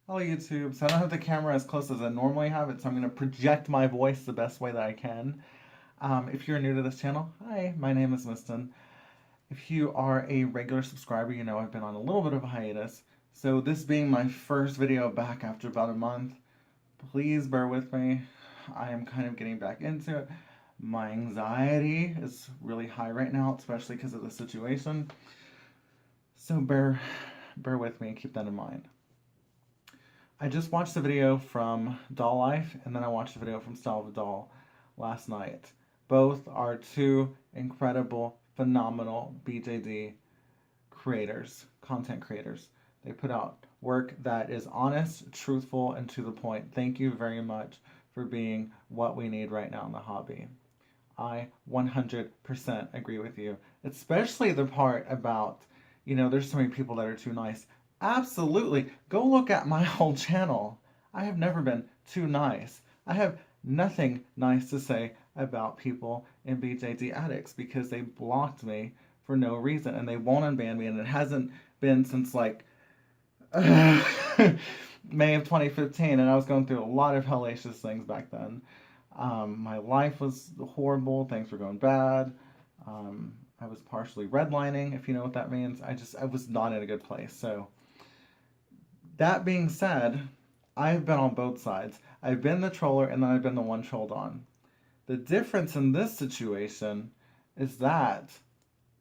Hello YouTube. So I don't have the camera as close as I normally have it, so I'm going to project my voice the best way that I can. If you're new to this channel, hi, my name is Miston. If you are a regular subscriber, you know I've been on a little bit of a hiatus. So this being my first video back after about a month, please bear with me. I am kind of getting back into it. My anxiety is really high right now, especially because of the situation. So bear with me and keep that in mind. I just watched the video from Doll Life, and then I watched the video from Style of a Doll last night. Both are two incredible, phenomenal BJD creators, content creators. They put out work that is honest, truthful, and to the point. Thank you very much for being what we need right now in the hobby. I 100% agree with you, especially the part about, there's so many people that are too nice. Absolutely. Go look at my whole channel. I have never been too nice. I have nothing nice to say about people in BJD Addicts because they blocked me for no reason and they won't unban me, and it hasn't been since like May of 2015, and I was going through a lot of hellacious things back then. My life was horrible. Things were going bad. I was partially redlining, if you know what that means. I was not in a good place. So that being said, I've been on both sides. I've been the troller and then I've been the one trolled on. The difference in this situation is that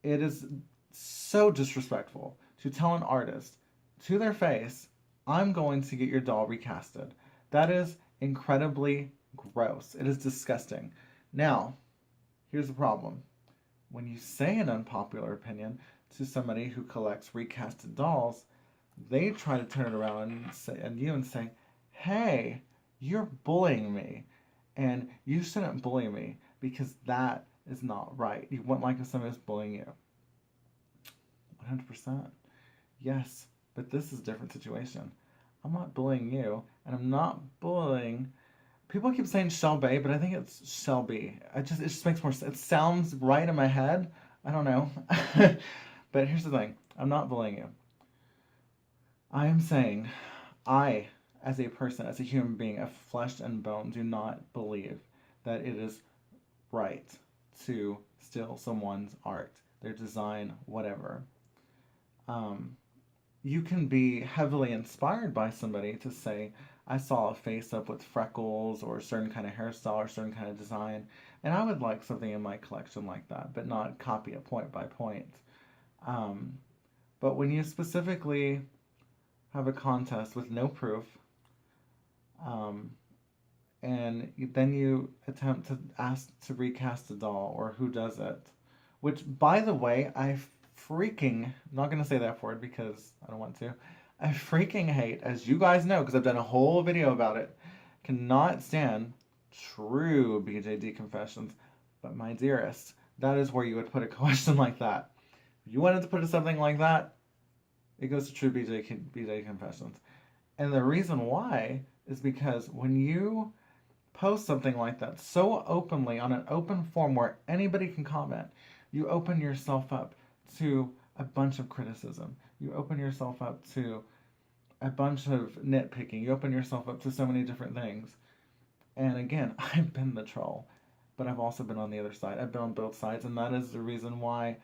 it is so disrespectful to tell an artist to their face, I'm going to get your doll recasted. That is incredibly gross. It is disgusting. Now, here's the problem. When you say an unpopular opinion to somebody who collects recasted dolls, they try to turn it around and say, hey, you're bullying me. And you shouldn't bully me because that is not right. You wouldn't like if somebody was bullying you. 100%. Yes, but this is a different situation. I'm not bullying you, and I'm not bullying. People keep saying Shelby, but I think it's Shelby. It just makes more sense. It sounds right in my head. I don't know. But here's the thing. I'm not bullying you. I am saying I, as a person, as a human being of flesh and bone, do not believe that it is right to steal someone's art, their design, whatever. You can be heavily inspired by somebody to say, I saw a face up with freckles or a certain kind of hairstyle or a certain kind of design, and I would like something in my collection like that, but not copy it point by point. But when you specifically have a contest with no proof, and then you attempt to ask to recast a doll or who does it, which, by the way, I'm not going to say that word because I don't want to. I freaking hate, as you guys know, because I've done a whole video about it, cannot stand true BJD confessions. But my dearest, that is where you would put a question like that. If you wanted to put something like that, it goes to true BJ confessions. And the reason why is because when you post something like that so openly on an open forum where anybody can comment, you open yourself up to a bunch of criticism. You open yourself up to a bunch of nitpicking. You open yourself up to so many different things. And again, I've been the troll, but I've also been on the other side. I've been on both sides, and that is the reason why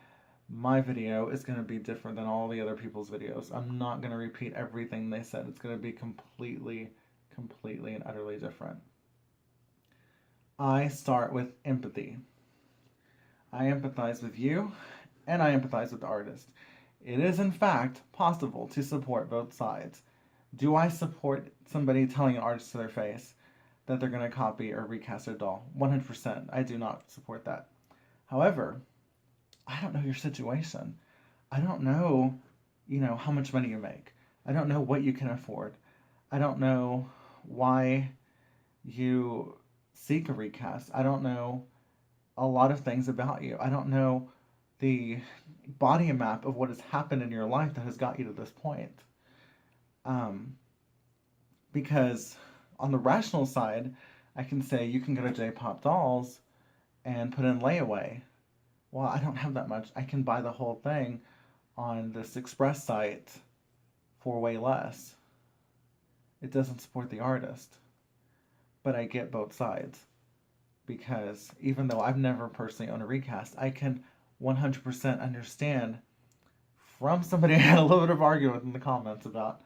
my video is going to be different than all the other people's videos. I'm not going to repeat everything they said. It's going to be completely and utterly different. I start with empathy. I empathize with you, and I empathize with the artist. It is, in fact, possible to support both sides. Do I support somebody telling an artist to their face that they're going to copy or recast their doll? 100%. I do not support that. However, I don't know your situation. I don't know, how much money you make. I don't know what you can afford. I don't know why you seek a recast. I don't know a lot of things about you. I don't know the body map of what has happened in your life that has got you to this point. Because on the rational side, I can say you can go to J-Pop Dolls and put in layaway. Well, I don't have that much. I can buy the whole thing on this express site for way less. it doesn't support the artist. But I get both sides because even though I've never personally owned a recast, I can 100% understand from somebody I had a little bit of argument in the comments about,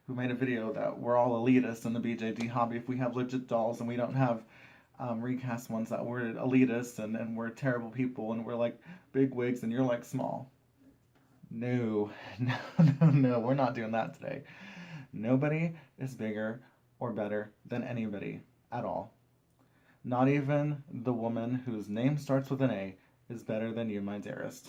who made a video that we're all elitist in the BJD hobby if we have legit dolls and we don't have recast ones, that we're elitist and we're terrible people and we're like big wigs and you're like small. No, no, we're not doing that today. Nobody is bigger or better than anybody at all. Not even the woman whose name starts with an A is better than you, my dearest.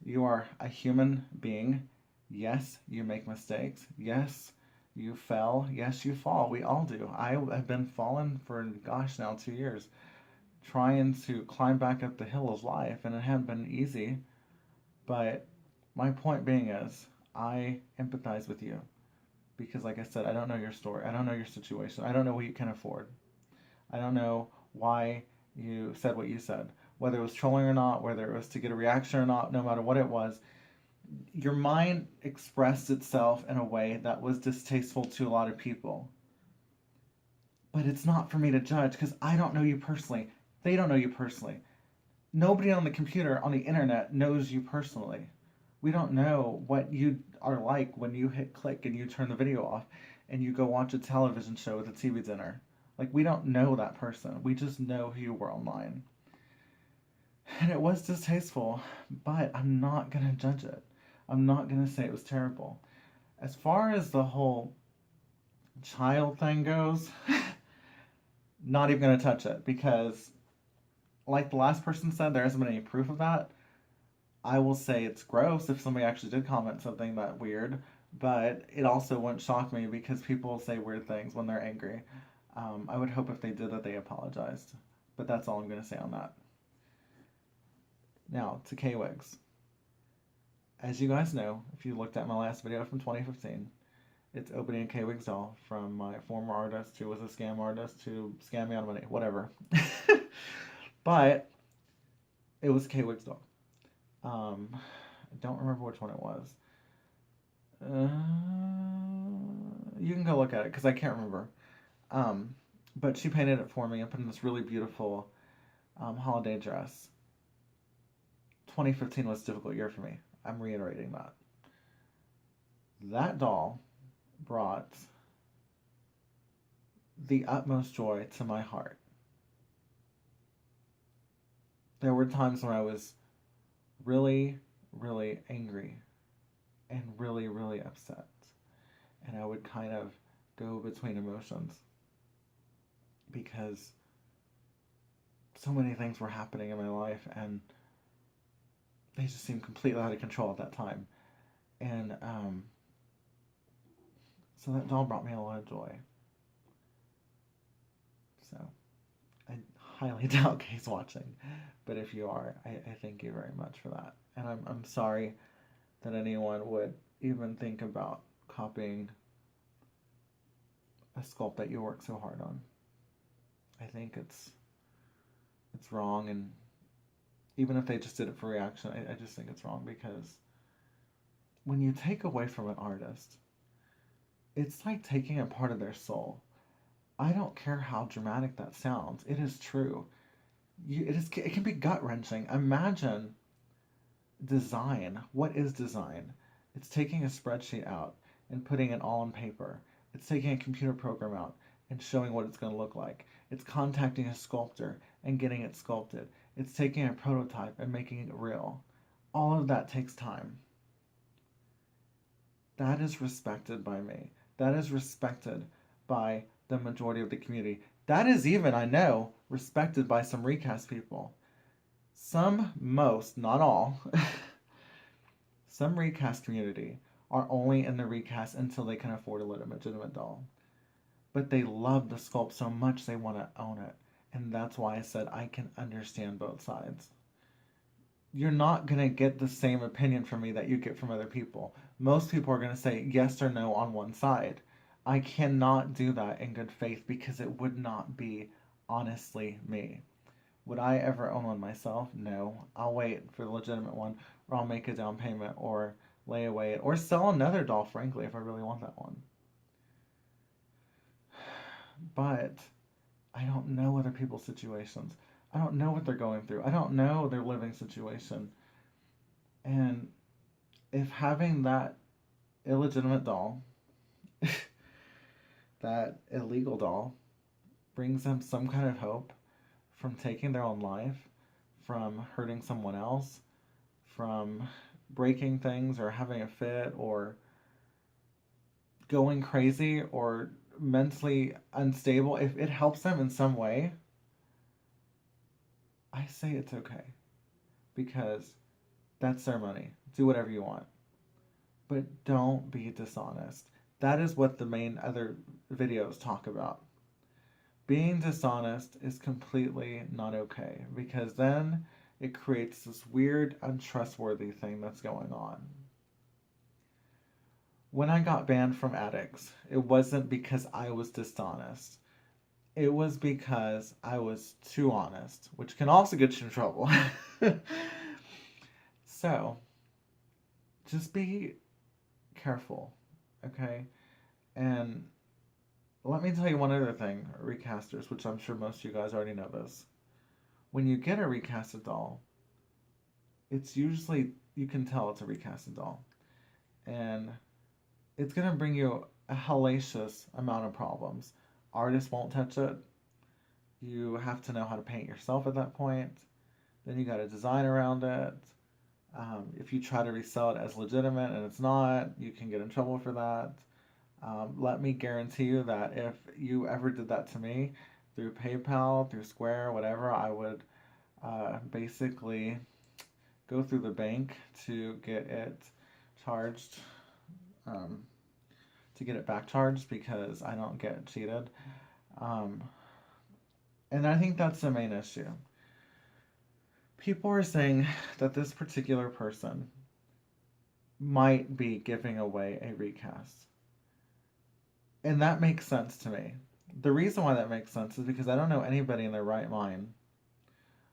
You are a human being. Yes, you make mistakes. Yes, you fell. Yes, you fall. We all do. I have been falling for, gosh, now 2 years, trying to climb back up the hill of life, and it hasn't been easy. But my point being is, I empathize with you. Because, like I said, I don't know your story. I don't know your situation. I don't know what you can afford. I don't know why you said what you said. Whether it was trolling or not, whether it was to get a reaction or not, no matter what it was, your mind expressed itself in a way that was distasteful to a lot of people. But it's not for me to judge because I don't know you personally. They don't know you personally. Nobody on the computer, on the internet, knows you personally. We don't know what you are like when you hit click and you turn the video off and you go watch a television show at a TV dinner. Like, we don't know that person. We just know who you were online. And it was distasteful, but I'm not going to judge it. I'm not going to say it was terrible. As far as the whole child thing goes, not even going to touch it because, like the last person said, there hasn't been any proof of that. I will say it's gross if somebody actually did comment something that weird, but it also wouldn't shock me because people say weird things when they're angry. I would hope if they did that they apologized. But that's all I'm going to say on that. Now, to K-Wigs. As you guys know, if you looked at my last video from 2015, it's opening a K-Wigs doll from my former artist who was a scam artist who scammed me out of money, whatever. But it was a K-Wigs doll. I don't remember which one it was. You can go look at it because I can't remember. But she painted it for me and put in this really beautiful holiday dress. 2015 was a difficult year for me. I'm reiterating that. That doll brought the utmost joy to my heart. There were times when I was really, really angry and really, really upset. And I would kind of go between emotions because so many things were happening in my life and they just seemed completely out of control at that time. And so that doll brought me a lot of joy. So I highly doubt Kay's watching, but if you are, I thank you very much for that. And I'm sorry that anyone would even think about copying a sculpt that you worked so hard on. I think it's wrong, and even if they just did it for reaction, I just think it's wrong because when you take away from an artist, it's like taking a part of their soul. I don't care how dramatic that sounds. It is true. It can be gut-wrenching. Imagine design. What is design? It's taking a spreadsheet out and putting it all on paper. It's taking a computer program out and showing what it's going to look like. It's contacting a sculptor and getting it sculpted. It's taking a prototype and making it real. All of that takes time. That is respected by me. That is respected by the majority of the community. That is even, I know, respected by some recast people. Some, most, not all, some recast community are only in the recast until they can afford a legitimate doll. But they love the sculpt so much they want to own it. And that's why I said I can understand both sides. You're not going to get the same opinion from me that you get from other people. Most people are going to say yes or no on one side. I cannot do that in good faith because it would not be honestly me. Would I ever own one myself? No. I'll wait for the legitimate one, or I'll make a down payment, or lay away, or sell another doll, frankly, if I really want that one. but I don't know other people's situations. I don't know what they're going through. I don't know their living situation. And if having that illegitimate doll, that illegal doll, brings them some kind of hope from taking their own life, from hurting someone else, from breaking things or having a fit or going crazy or mentally unstable, if it helps them in some way, I say it's okay because that's their money. Do whatever you want. But don't be dishonest. That is what the main other videos talk about. Being dishonest is completely not okay because then it creates this weird, untrustworthy thing that's going on. When I got banned from addicts, it wasn't because I was dishonest. It was because I was too honest, which can also get you in trouble. So, just be careful, okay? And let me tell you one other thing, recasters, which I'm sure most of you guys already know this. When you get a recasted doll, it's usually, you can tell it's a recasted doll. And it's going to bring you a hellacious amount of problems. Artists won't touch it. You have to know how to paint yourself at that point. Then you got to design around it. If you try to resell it as legitimate and it's not, you can get in trouble for that. Let me guarantee you that if you ever did that to me through PayPal, through Square, whatever, I would basically go through the bank to get it charged, to get it back charged because I don't get cheated. And I think that's the main issue. People are saying that this particular person might be giving away a recast. And that makes sense to me. The reason why that makes sense is because I don't know anybody in their right mind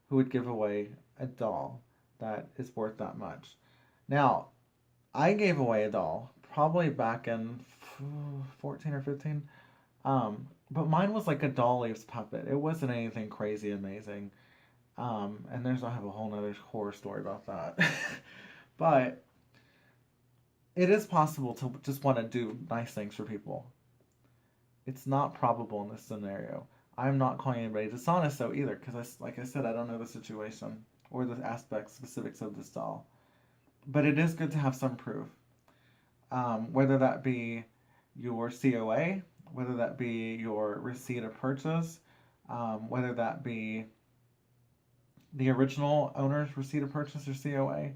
who would give away a doll that is worth that much. Now, I gave away a doll probably back in 14 or 15. But mine was like a doll leaves puppet. It wasn't anything crazy amazing. And I have a whole nother horror story about that. But it is possible to just want to do nice things for people. It's not probable in this scenario. I'm not calling anybody dishonest though either, because like I said, I don't know the situation or the aspects, specifics of this doll. But it is good to have some proof. Whether that be your COA, whether that be your receipt of purchase, whether that be the original owner's receipt of purchase or COA,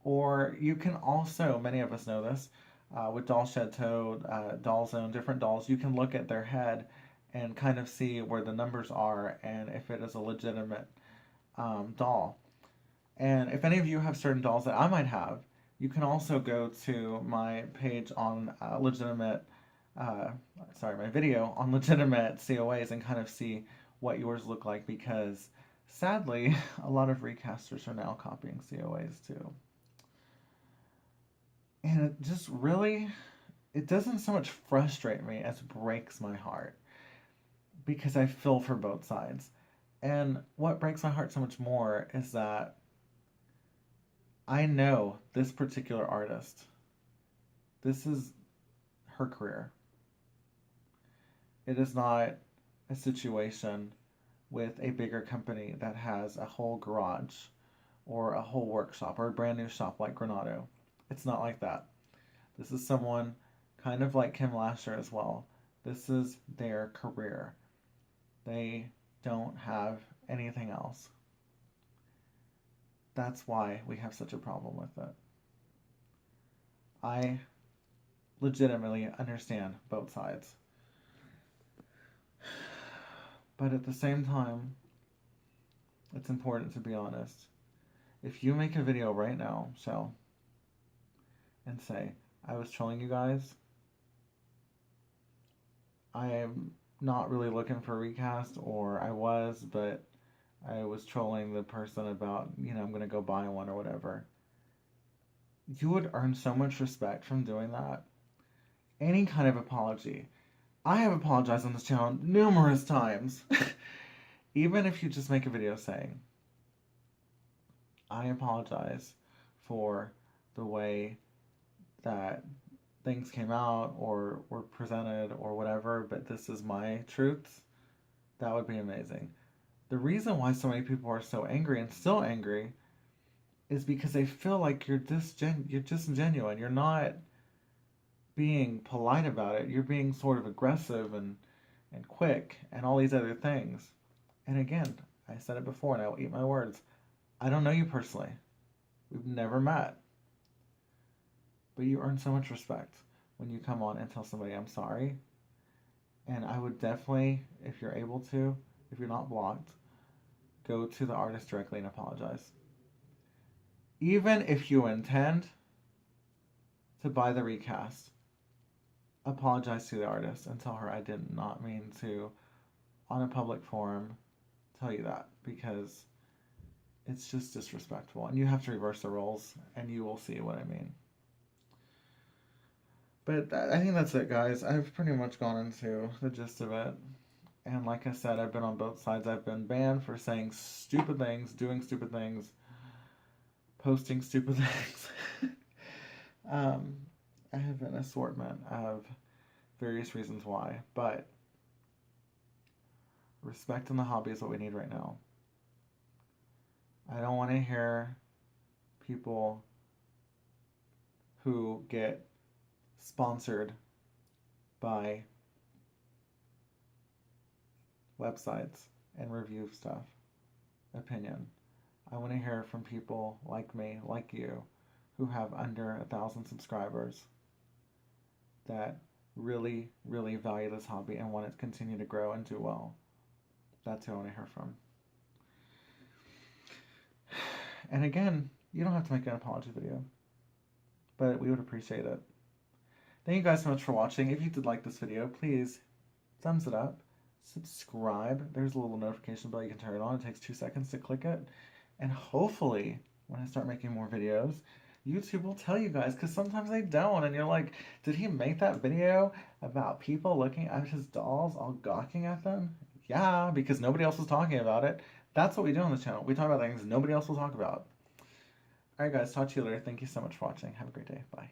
or you can also, many of us know this, with Doll Shed Toad, Doll Zone, different dolls, you can look at their head and kind of see where the numbers are and if it is a legitimate doll. And if any of you have certain dolls that I might have, you can also go to my page on my video on legitimate COAs and kind of see what yours look like because sadly, a lot of recasters are now copying COAs too. And it just really, it doesn't so much frustrate me as breaks my heart because I feel for both sides. And what breaks my heart so much more is that I know this particular artist. This is her career. It is not a situation with a bigger company that has a whole garage or a whole workshop or a brand new shop like Granado. It's not like that. This is someone kind of like Kim Lasher as well. This is their career. They don't have anything else. That's why we have such a problem with it. I legitimately understand both sides. But at the same time, it's important to be honest. If you make a video right now, Shell, and say, I was trolling you guys, I am not really looking for a recast, or I was, but I was trolling the person about, I'm going to go buy one or whatever. You would earn so much respect from doing that. Any kind of apology. I have apologized on this channel numerous times. Even if you just make a video saying, I apologize for the way that things came out or were presented or whatever, but this is my truths, that would be amazing. The reason why so many people are so angry and still angry is because they feel like you're disingenuine. You're not being polite about it. You're being sort of aggressive and quick and all these other things. And again, I said it before and I will eat my words. I don't know you personally. We've never met. But you earn so much respect when you come on and tell somebody I'm sorry. And I would definitely, if you're able to, if you're not blocked, go to the artist directly and apologize. Even if you intend to buy the recast, apologize to the artist and tell her I did not mean to, on a public forum, tell you that, because it's just disrespectful. And you have to reverse the roles, and you will see what I mean. But I think that's it, guys. I've pretty much gone into the gist of it. And like I said, I've been on both sides. I've been banned for saying stupid things, doing stupid things, posting stupid things. I have an assortment of various reasons why. But respect in the hobby is what we need right now. I don't want to hear people who get sponsored by websites and review stuff opinion. I want to hear from people like me, like you, who have under 1,000 subscribers that really, really value this hobby and want it to continue to grow and do well. That's who I want to hear from. And again, you don't have to make an apology video, but we would appreciate it. Thank you guys so much for watching. If you did like this video, please thumbs it up, subscribe. There's a little notification bell you can turn it on. It takes 2 seconds to click it. And hopefully, when I start making more videos, YouTube will tell you guys, because sometimes they don't, and you're like, did he make that video about people looking at his dolls, all gawking at them? Yeah, because nobody else was talking about it. That's what we do on this channel. We talk about things nobody else will talk about. Alright guys, talk to you later. Thank you so much for watching. Have a great day. Bye.